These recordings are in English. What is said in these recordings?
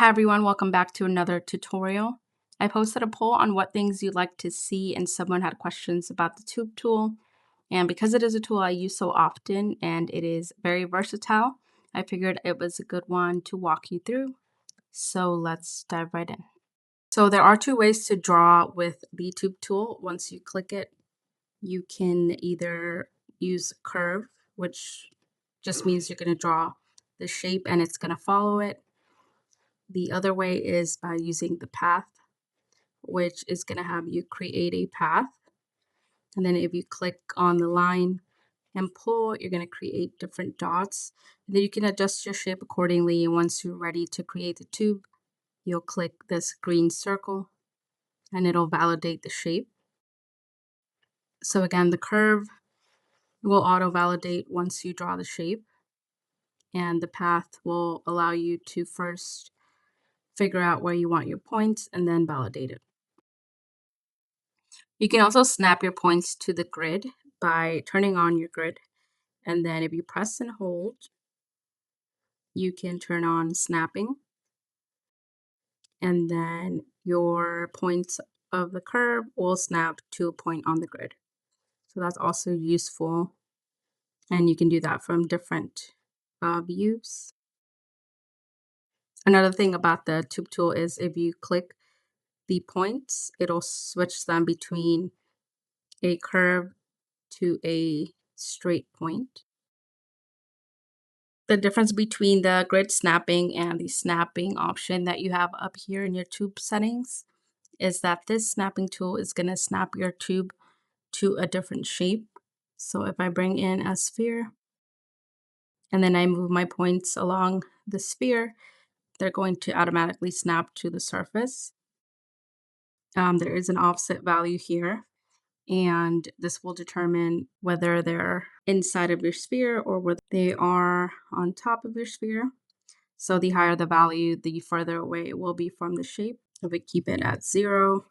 Hi everyone, welcome back to another tutorial. I posted a poll on what things you'd like to see and someone had questions about the tube tool. And because it is a tool I use so often and it is very versatile, I figured it was a good one to walk you through. So let's dive right in. So there are two ways to draw with the tube tool. Once you click it, you can either use curve, which just means you're going to draw the shape and it's going to follow it. The other way is by using the path, which is going to have you create a path. And then if you click on the line and pull, you're going to create different dots. And then you can adjust your shape accordingly. And once you're ready to create the tube, you'll click this green circle and it'll validate the shape. So again, the curve will auto-validate once you draw the shape. And the path will allow you to first figure out where you want your points and then validate it. You can also snap your points to the grid by turning on your grid. And then if you press and hold, you can turn on snapping. And then your points of the curve will snap to a point on the grid. So that's also useful. And you can do that from different views. Another thing about the tube tool is if you click the points, it'll switch them between a curve to a straight point. The difference between the grid snapping and the snapping option that you have up here in your tube settings is that this snapping tool is going to snap your tube to a different shape. So if I bring in a sphere and then I move my points along the sphere, they're going to automatically snap to the surface. There is an offset value here, and this will determine whether they're inside of your sphere or whether they are on top of your sphere. So the higher the value, the further away it will be from the shape. If we keep it at 0,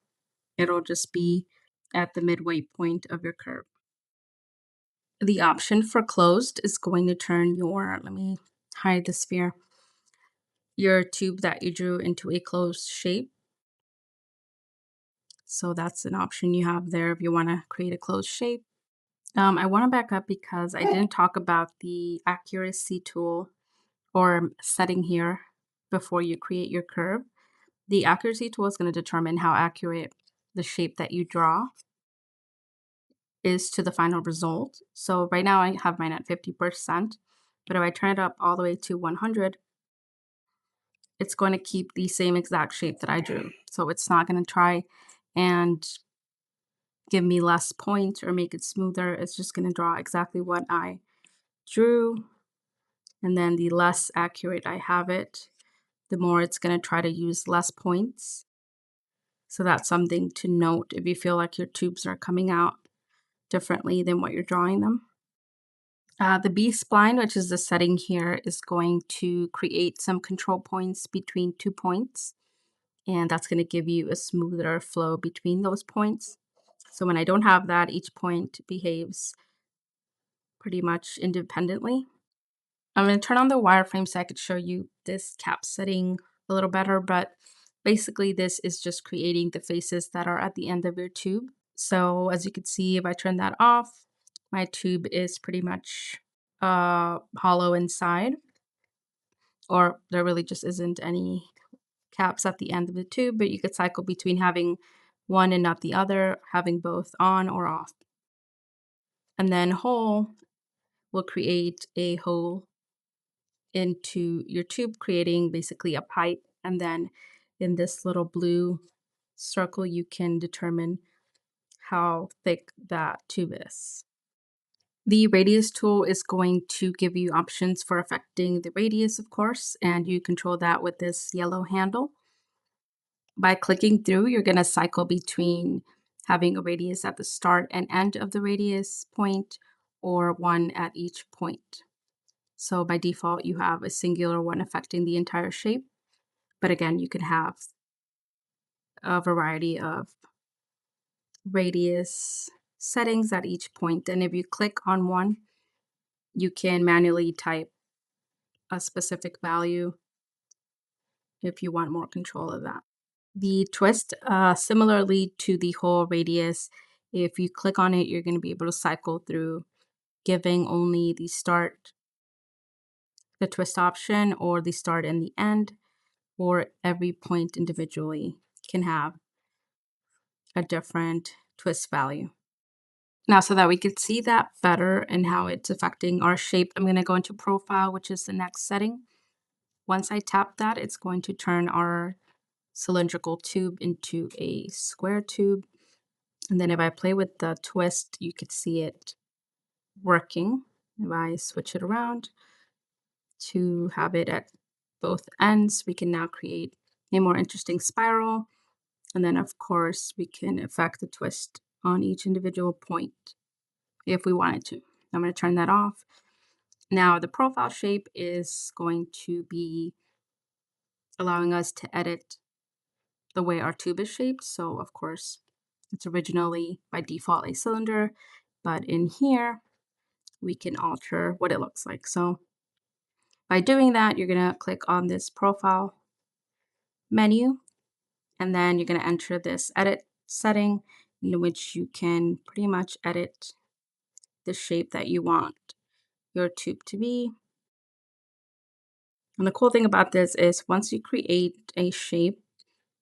it'll just be at the midway point of your curve. The option for closed is going to turn your, let me hide the sphere, your tube that you drew into a closed shape. So that's an option you have there if you want to create a closed shape. I want to back up because I didn't talk about the accuracy tool or setting here before you create your curve. The accuracy tool is going to determine how accurate the shape that you draw is to the final result. So right now I have mine at 50%, but if I turn it up all the way to 100, it's going to keep the same exact shape that I drew. So it's not going to try and give me less points or make it smoother. It's just going to draw exactly what I drew. And then the less accurate I have it, the more it's going to try to use less points. So that's something to note if you feel like your tubes are coming out differently than what you're drawing them. The B-spline, which is the setting here, is going to create some control points between 2 points. And that's going to give you a smoother flow between those points. So when I don't have that, each point behaves pretty much independently. I'm going to turn on the wireframe so I could show you this cap setting a little better, but basically this is just creating the faces that are at the end of your tube. So as you can see, if I turn that off, my tube is pretty much hollow inside, or there really just isn't any caps at the end of the tube, but you could cycle between having one and not the other, having both on or off. And then hole will create a hole into your tube, creating basically a pipe. And then in this little blue circle, you can determine how thick that tube is. The radius tool is going to give you options for affecting the radius, of course, and you control that with this yellow handle. By clicking through, you're going to cycle between having a radius at the start and end of the radius point or one at each point. So by default, you have a singular one affecting the entire shape. But again, you can have a variety of radius settings at each point. And if you click on one, you can manually type a specific value if you want more control of that. The twist, similarly to the whole radius, if you click on it, you're going to be able to cycle through, giving only the start, the twist option, or the start and the end, or every point individually can have a different twist value. Now, so that we could see that better and how it's affecting our shape, I'm going to go into profile, which is the next setting. Once I tap that, it's going to turn our cylindrical tube into a square tube. And then if I play with the twist, you could see it working. If I switch it around to have it at both ends, we can now create a more interesting spiral. And then, of course, we can affect the twist on each individual point if we wanted to. I'm going to turn that off. Now, the profile shape is going to be allowing us to edit the way our tube is shaped. So, of course, it's originally by default a cylinder, but in here, we can alter what it looks like. So, by doing that, you're going to click on this profile menu, and then you're going to enter this edit setting in which you can pretty much edit the shape that you want your tube to be. And the cool thing about this is once you create a shape,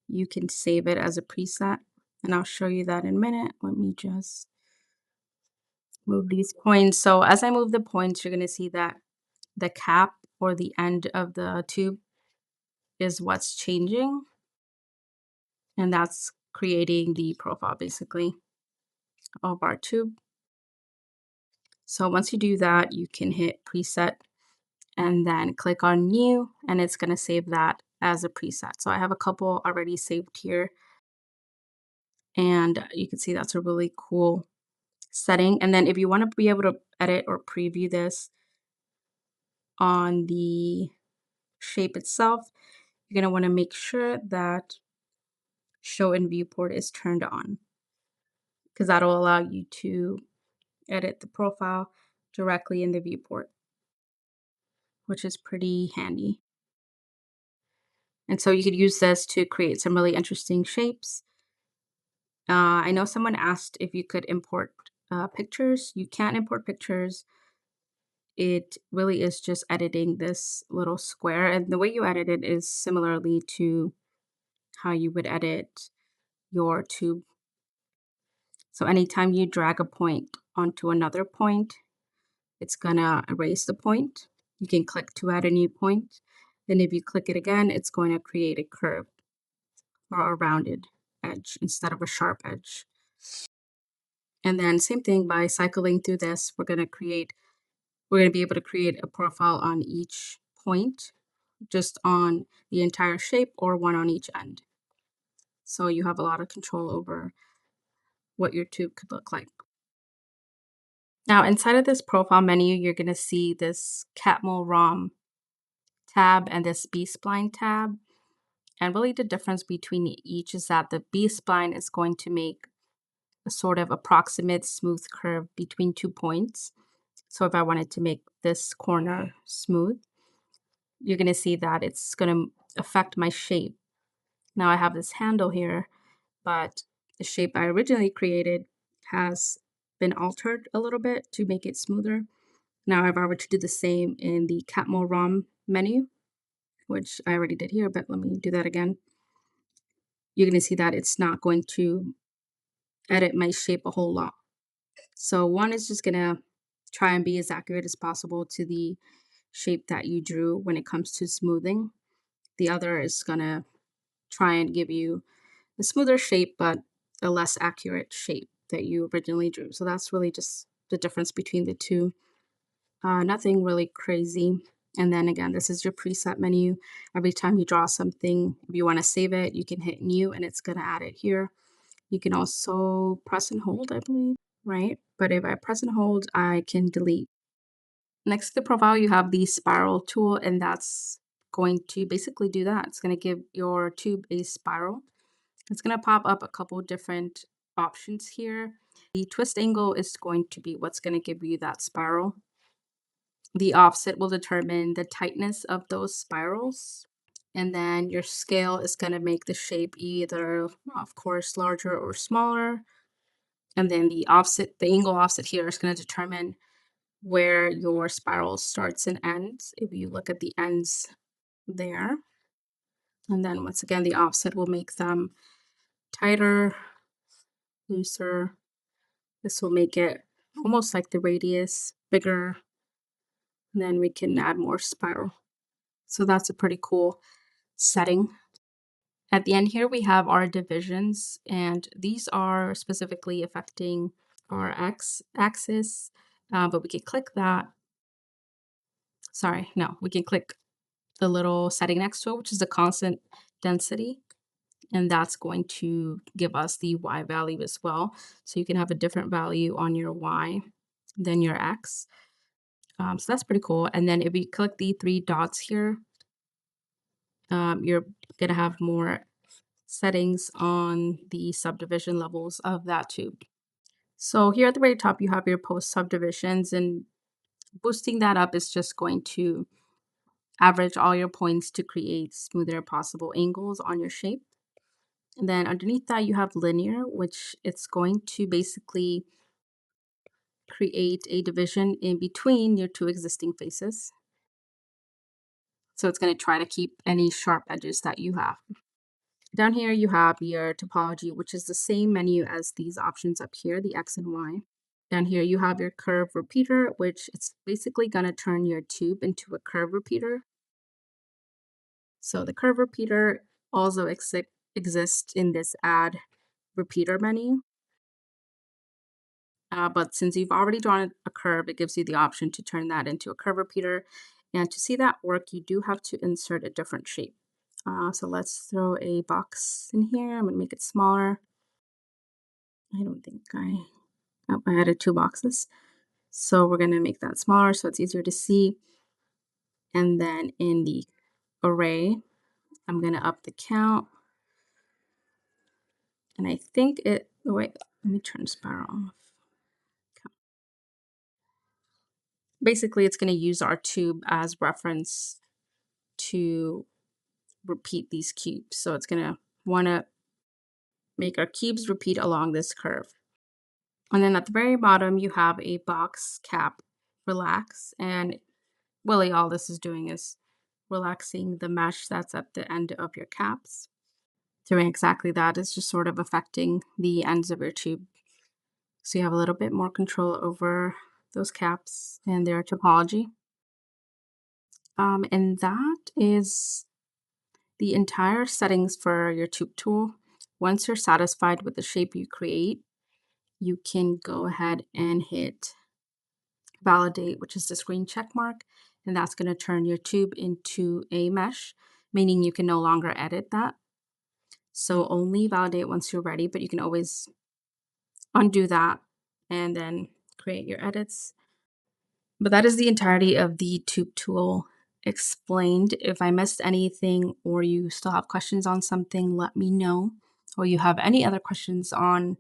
you can save it as a preset. And I'll show you that in a minute. Let me just move these points. So as I move the points, you're going to see that the cap or the end of the tube is what's changing. And that's creating the profile basically of our tube. So once you do that, you can hit preset and then click on new, and it's going to save that as a preset. So I have a couple already saved here, and you can see that's a really cool setting. And then if you want to be able to edit or preview this on the shape itself, you're going to want to make sure that show in viewport is turned on, because that'll allow you to edit the profile directly in the viewport, which is pretty handy. And so you could use this to create some really interesting shapes. I know someone asked if you could import pictures. You can't import pictures. It really is just editing this little square. And the way you edit it is similarly to how you would edit your tube. So anytime you drag a point onto another point, it's gonna erase the point. You can click to add a new point. Then if you click it again, it's going to create a curve or a rounded edge instead of a sharp edge. And then same thing by cycling through this, we're going to be able to create a profile on each point, just on the entire shape or one on each end. So you have a lot of control over what your tube could look like. Now, inside of this profile menu, you're going to see this Catmull ROM tab and this B-spline tab. And really the difference between each is that the B-spline is going to make a sort of approximate smooth curve between 2 points. So if I wanted to make this corner smooth, you're going to see that it's going to affect my shape. Now I have this handle here, but the shape I originally created has been altered a little bit to make it smoother. Now if I were to do the same in the Catmull ROM menu, which I already did here, but let me do that again. You're going to see that it's not going to edit my shape a whole lot. So one is just going to try and be as accurate as possible to the shape that you drew when it comes to smoothing. The other is going to try and give you a smoother shape, but a less accurate shape that you originally drew. So that's really just the difference between the two. Nothing really crazy. And then again, this is your preset menu. Every time you draw something, if you want to save it, you can hit new and it's going to add it here. You can also press and hold, I believe, right? But if I press and hold, I can delete. Next to the profile, you have the spiral tool, and that's going to basically do that. It's going to give your tube a spiral. It's going to pop up a couple different options here. The twist angle is going to be what's going to give you that spiral. The offset will determine the tightness of those spirals. And then your scale is going to make the shape either, of course, larger or smaller. And then the offset, the angle offset here is going to determine where your spiral starts and ends. If you look at the ends there, and then once again, the offset will make them tighter, looser. This will make it almost like the radius bigger. And then we can add more spiral. So that's a pretty cool setting. At the end here, we have our divisions, and these are specifically affecting our axis, but we can click that. Sorry, no, we can click the little setting next to it, which is the constant density, and that's going to give us the y value as well. So you can have a different value on your y than your x. So that's pretty cool. And then if you click the three dots here, you're going to have more settings on the subdivision levels of that tube. So here at the very top, you have your post subdivisions, and boosting that up is just going to average all your points to create smoother possible angles on your shape. And then underneath that, you have linear, which it's going to basically create a division in between your two existing faces. So it's going to try to keep any sharp edges that you have. Down here, you have your topology, which is the same menu as these options up here, the X and Y. Down here, you have your curve repeater, which it's basically going to turn your tube into a curve repeater. So the curve repeater also exists in this add repeater menu. But since you've already drawn a curve, it gives you the option to turn that into a curve repeater. And to see that work, you do have to insert a different shape. So let's throw a box in here. I'm going to make it smaller. I don't think I added two boxes. So we're going to make that smaller so it's easier to see. And then in the array, I'm going to up the count. And I think it, oh wait, let me turn spiral off. Basically, it's going to use our tube as reference to repeat these cubes. So it's going to want to make our cubes repeat along this curve. And then at the very bottom, you have a box cap relax. And really all this is doing is relaxing the mesh that's at the end of your caps. Doing exactly that is just sort of affecting the ends of your tube. So you have a little bit more control over those caps and their topology. And that is the entire settings for your tube tool. Once you're satisfied with the shape you create, you can go ahead and hit validate, which is this green check mark, and that's going to turn your tube into a mesh, meaning you can no longer edit that. So only validate once you're ready, but you can always undo that and then create your edits. But that is the entirety of the tube tool explained. If I missed anything or you still have questions on something, let me know. Or you have any other questions on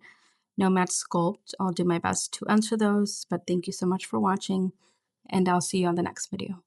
Nomad Sculpt, I'll do my best to answer those. But thank you so much for watching, and I'll see you on the next video.